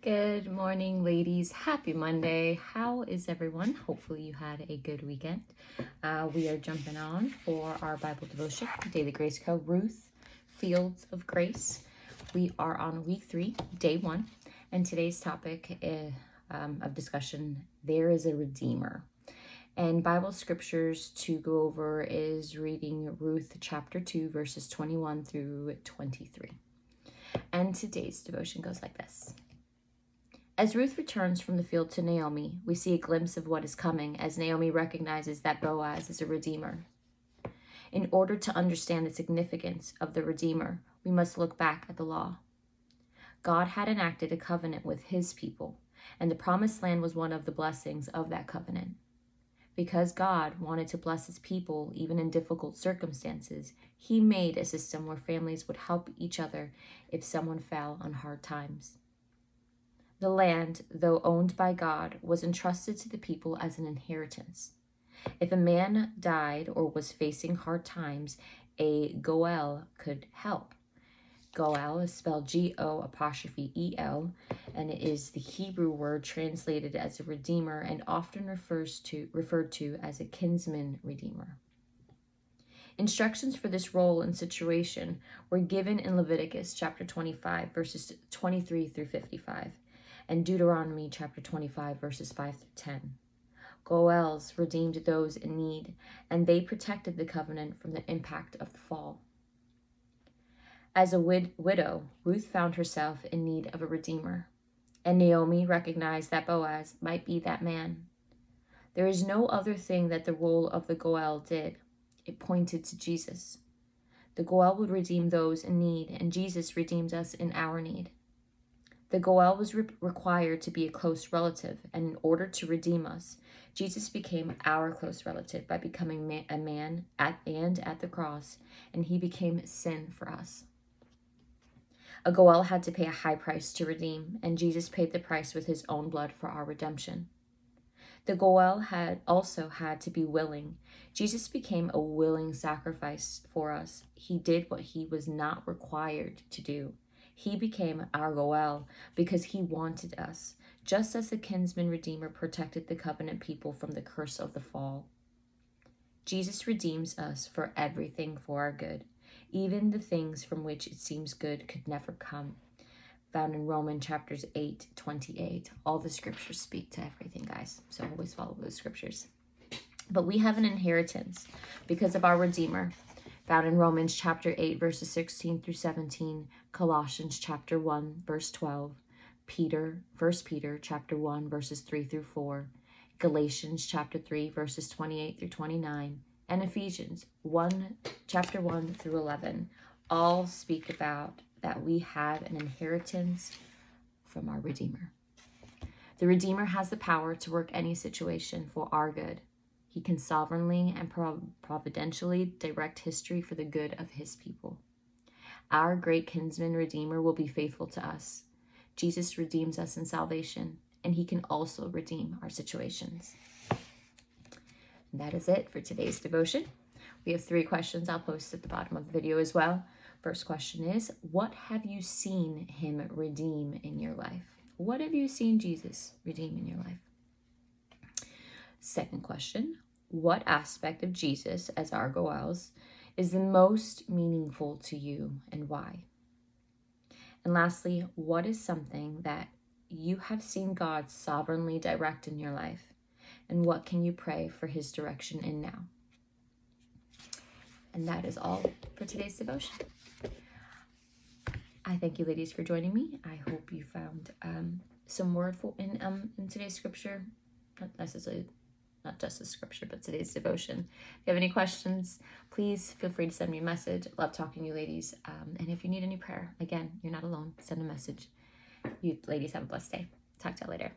Good morning, ladies. Happy Monday. How is everyone? Hopefully you had a good weekend. We are jumping on for our Bible devotion, Daily Grace Co. Ruth, Fields of Grace. We are on week 3, day 1, and today's topic of discussion, there is a Redeemer. And Bible scriptures to go over is reading Ruth chapter 2, verses 21 through 23. And today's devotion goes like this. As Ruth returns from the field to Naomi, we see a glimpse of what is coming as Naomi recognizes that Boaz is a redeemer. In order to understand the significance of the Redeemer, we must look back at the law. God had enacted a covenant with his people, and the promised land was one of the blessings of that covenant. Because God wanted to bless his people even in difficult circumstances, he made a system where families would help each other if someone fell on hard times. The land, though owned by God, was entrusted to the people as an inheritance. If a man died or was facing hard times, a goel could help. Goel is spelled G-O'-E-L, and it is the Hebrew word translated as a redeemer and often referred to as a kinsman redeemer. Instructions for this role and situation were given in Leviticus chapter 25, verses 23 through 55. And Deuteronomy chapter 25, verses 5 through 10. Goels redeemed those in need, and they protected the covenant from the impact of the fall. As a widow, Ruth found herself in need of a redeemer, and Naomi recognized that Boaz might be that man. There is no other thing that the role of the Goel did. It pointed to Jesus. The Goel would redeem those in need, and Jesus redeems us in our need. The Goel was required to be a close relative, and in order to redeem us, Jesus became our close relative by becoming a man at the cross, and he became sin for us. A Goel had to pay a high price to redeem, and Jesus paid the price with his own blood for our redemption. The Goel had to be willing. Jesus became a willing sacrifice for us. He did what he was not required to do. He became our Goel because he wanted us, just as the kinsman redeemer protected the covenant people from the curse of the fall. Jesus redeems us for everything for our good, even the things from which it seems good could never come. Found in Romans chapters 8:28. All the scriptures speak to everything, guys, so always follow those scriptures. But we have an inheritance because of our Redeemer. Found in Romans chapter 8, verses 16 through 17, Colossians chapter 1, verse 12, 1 Peter chapter 1, verses 3 through 4, Galatians chapter 3, verses 28 through 29, and Ephesians chapter 1 through 11, all speak about that we have an inheritance from our Redeemer. The Redeemer has the power to work any situation for our good. He can sovereignly and providentially direct history for the good of his people. Our great kinsman redeemer will be faithful to us. Jesus redeems us in salvation, and he can also redeem our situations. And that is it for today's devotion. We have 3 questions I'll post at the bottom of the video as well. First question is, what have you seen him redeem in your life? What have you seen Jesus redeem in your life? Second question, what aspect of Jesus as our Goels is the most meaningful to you and why? And lastly, what is something that you have seen God sovereignly direct in your life? And what can you pray for his direction in now? And that is all for today's devotion. I thank you, ladies, for joining me. I hope you found some wordful in today's scripture, not just the scripture, but today's devotion. If you have any questions, please feel free to send me a message. Love talking to you, ladies. And if you need any prayer, again, you're not alone. Send a message. You ladies have a blessed day. Talk to you later.